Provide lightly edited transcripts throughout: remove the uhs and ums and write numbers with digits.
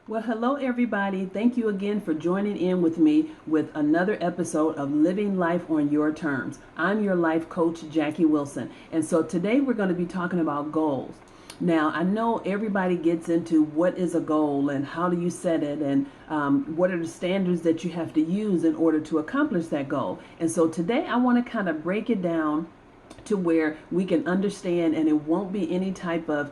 Well, hello, everybody. Thank you again for joining in with me with another episode of Living Life on Your Terms. I'm your life coach, Jackie Wilson. And so today we're going to be talking about goals. Now, I know everybody gets into what is a goal and how do you set it and what are the standards that you have to use in order to accomplish that goal. And so today I want to kind of break it down to where we can understand and it won't be any type of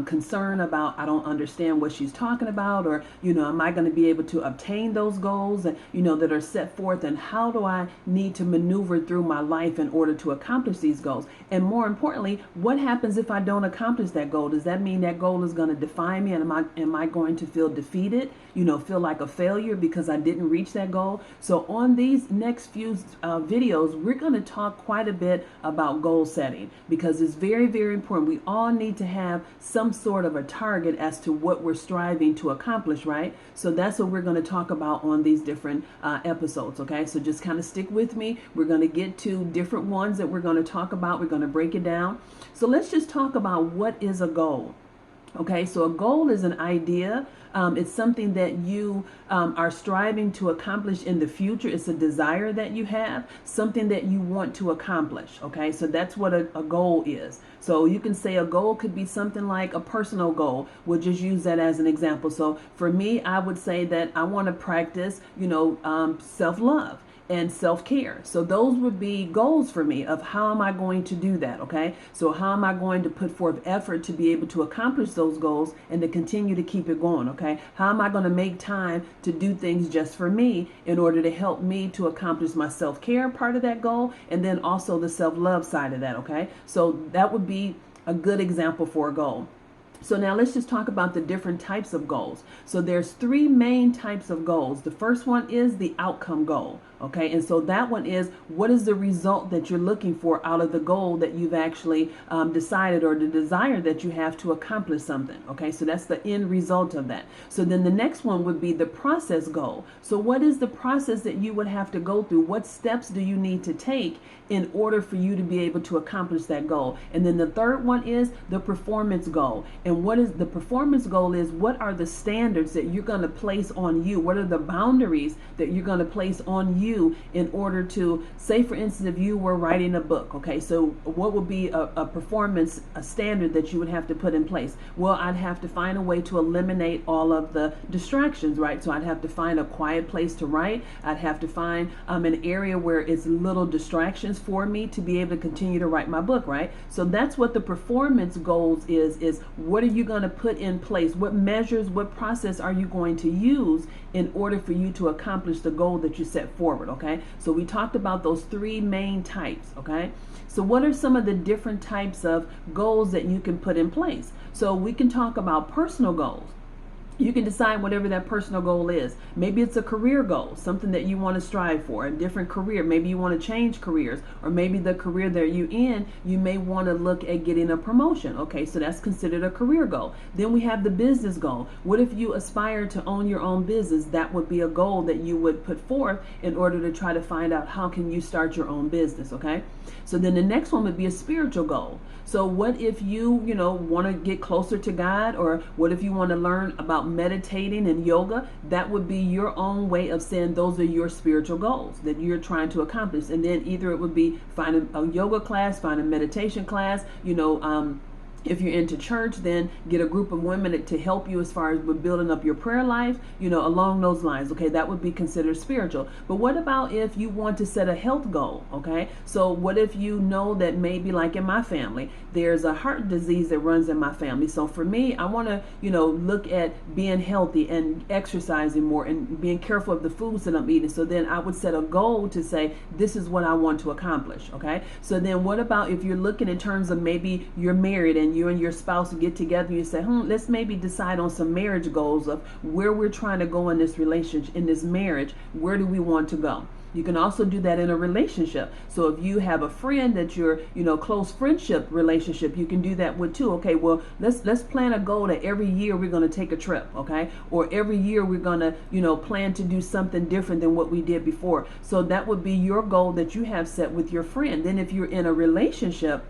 concern about I don't understand what she's talking about, or am I going to be able to obtain those goals and that are set forth, and how do I need to maneuver through my life in order to accomplish these goals? And more importantly, what happens if I don't accomplish that goal? Does that mean that goal is going to define me, and am I going to feel defeated, feel like a failure because I didn't reach that goal? So on these next few videos, we're going to talk quite a bit about goal setting, because it's very, very important. We all need to have some sort of a target as to what we're striving to accomplish, right? So that's what we're going to talk about on these different episodes, okay? So just kind of stick with me. We're going to get to different ones that we're going to talk about. We're going to break it down. So let's just talk about what is a goal. Okay, so a goal is an idea. It's something that you are striving to accomplish in the future. It's a desire that you have, something that you want to accomplish. Okay, so that's what a goal is. So you can say a goal could be something like a personal goal. We'll just use that as an example. So for me, I would say that I want to practice, self-love and self-care. So those would be goals for me of how am I going to do that, okay? So how am I going to put forth effort to be able to accomplish those goals and to continue to keep it going, okay? How am I going to make time to do things just for me in order to help me to accomplish my self-care part of that goal, and then also the self-love side of that, okay? So that would be a good example for a goal. So now let's just talk about the different types of goals. So there's three main types of goals. The first one is the outcome goal. Okay, and so that one is, what is the result that you're looking for out of the goal that you've actually decided, or the desire that you have to accomplish something. Okay, so that's the end result of that. So then the next one would be the process goal. So what is the process that you would have to go through? What steps do you need to take in order for you to be able to accomplish that goal? And then the third one is the performance goal. And what is the performance goal is, what are the standards that you're going to place on you? What are the boundaries that you're going to place on you in order to, say for instance, if you were writing a book, okay, so what would be a performance, a standard that you would have to put in place? Well, I'd have to find a way to eliminate all of the distractions, right? So I'd have to find a quiet place to write. I'd have to find an area where it's little distractions for me to be able to continue to write my book, right? So that's what the performance goals is what are you going to put in place? What measures, what process are you going to use in order for you to accomplish the goal that you set forward, okay? So we talked about those three main types, okay? So what are some of the different types of goals that you can put in place? So we can talk about personal goals. You can decide whatever that personal goal is. Maybe it's a career goal, something that you want to strive for, a different career. Maybe you want to change careers, or maybe the career that you're in, you may want to look at getting a promotion. Okay, so that's considered a career goal. Then we have the business goal. What if you aspire to own your own business? That would be a goal that you would put forth in order to try to find out how can you start your own business, okay? So then the next one would be a spiritual goal. So what if you want to get closer to God, or what if you want to learn about meditating and yoga? That would be your own way of saying those are your spiritual goals that you're trying to accomplish. And then either it would be find a yoga class, find a meditation class, if you're into church, then get a group of women to help you as far as with building up your prayer life, along those lines. Okay, that would be considered spiritual. But what about if you want to set a health goal? Okay, so what if you know that maybe, like in my family, there's a heart disease that runs in my family. So for me, I want to, look at being healthy and exercising more and being careful of the foods that I'm eating. So then I would set a goal to say, this is what I want to accomplish. Okay, so then what about if you're looking in terms of maybe you're married and you and your spouse get together and you say, let's maybe decide on some marriage goals of where we're trying to go in this relationship, in this marriage. Where do we want to go? You can also do that in a relationship. So if you have a friend that you're, close friendship relationship, you can do that with too. Okay, well, let's plan a goal that every year we're going to take a trip, okay? Or every year we're going to, plan to do something different than what we did before. So that would be your goal that you have set with your friend. Then if you're in a relationship,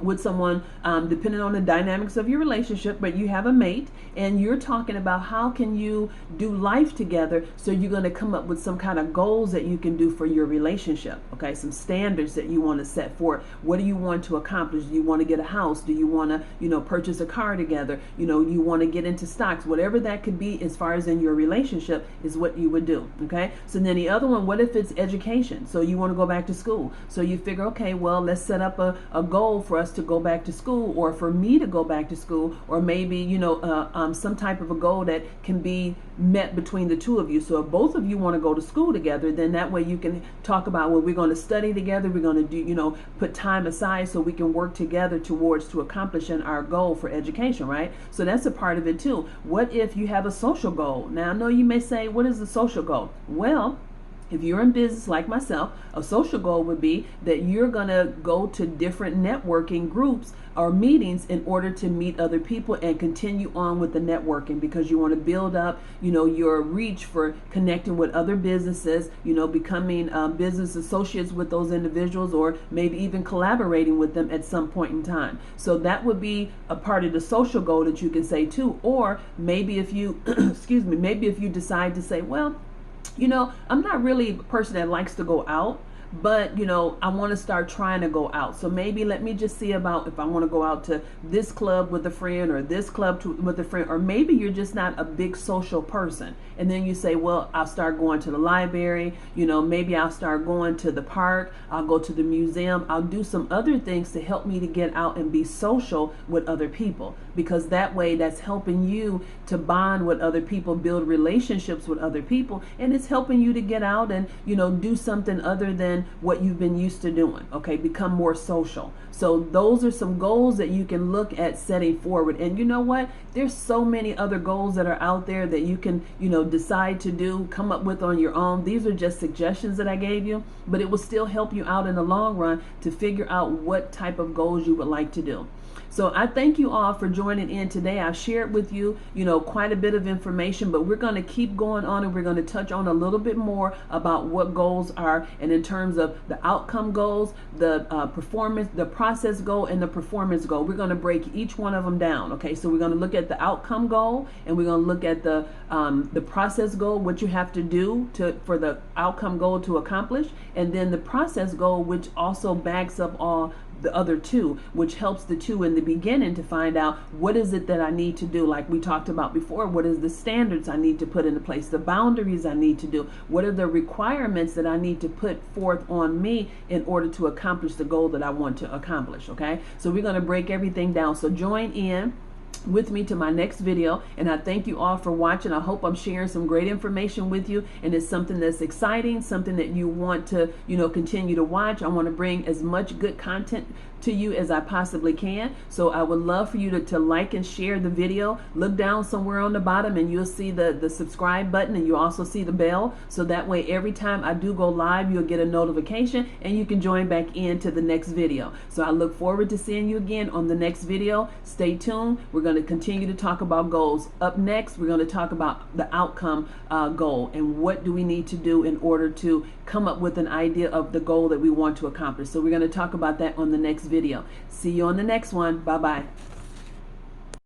with someone, depending on the dynamics of your relationship, but you have a mate and you're talking about how can you do life together. So you're going to come up with some kind of goals that you can do for your relationship. Okay, some standards that you want to set for. What do you want to accomplish? Do you want to get a house? Do you want to, purchase a car together? You want to get into stocks? Whatever that could be as far as in your relationship is what you would do. Okay, so then the other one, what if it's education? So you want to go back to school. So you figure, okay, well, let's set up a goal for us to go back to school, or for me to go back to school, or maybe some type of a goal that can be met between the two of you. So if both of you want to go to school together, then that way you can talk about, well, we're going to study together, we're going to do, put time aside so we can work together to accomplishing our goal for education, right? So that's a part of it too. What if you have a social goal? Now I know you may say, what is the social goal? Well, if you're in business like myself, a social goal would be that you're going to go to different networking groups or meetings in order to meet other people and continue on with the networking, because you want to build up, your reach for connecting with other businesses, becoming business associates with those individuals, or maybe even collaborating with them at some point in time. So that would be a part of the social goal that you can say too. Or maybe if you, maybe if you decide to say, well, I'm not really a person that likes to go out, but I want to start trying to go out. So maybe let me just see about if I want to go out to this club with a friend, or this club with a friend, or maybe you're just not a big social person. And then you say, well, I'll start going to the library, maybe I'll start going to the park, I'll go to the museum, I'll do some other things to help me to get out and be social with other people, because that way that's helping you to bond with other people, build relationships with other people, and it's helping you to get out and do something other than what you've been used to doing. Okay, become more social. So those are some goals that you can look at setting forward. And you know what? There's so many other goals that are out there that you can, decide to do, come up with on your own. These are just suggestions that I gave you, but it will still help you out in the long run to figure out what type of goals you would like to do. So I thank you all for joining in today. I've shared with you, quite a bit of information, but we're going to keep going on, and we're going to touch on a little bit more about what goals are, and in terms of the outcome goals, the performance, the process goal, and the performance goal. We're going to break each one of them down. Okay, so we're going to look at the outcome goal, and we're going to look at the process goal, what you have to do for the outcome goal to accomplish, and then the process goal, which also backs up all the other two, which helps the two in the beginning to find out what is it that I need to do. Like we talked about before, what is the standards I need to put into place, the boundaries I need to do, what are the requirements that I need to put forth on me in order to accomplish the goal that I want to accomplish. Okay, so we're going to break everything down. So join in with me to my next video, and I thank you all for watching. I hope I'm sharing some great information with you, and it's something that's exciting, something that you want to continue to watch. I want to bring as much good content to you as I possibly can. So I would love for you to like and share the video. Look down somewhere on the bottom and you'll see the subscribe button, and you also see the bell, so that way every time I do go live you'll get a notification and you can join back into the next video. So I look forward to seeing you again on the next video. Stay tuned. We're going to continue to talk about goals. Up next, we're going to talk about the outcome goal, and what do we need to do in order to come up with an idea of the goal that we want to accomplish. So we're going to talk about that on the next video. See you on the next one. Bye-bye.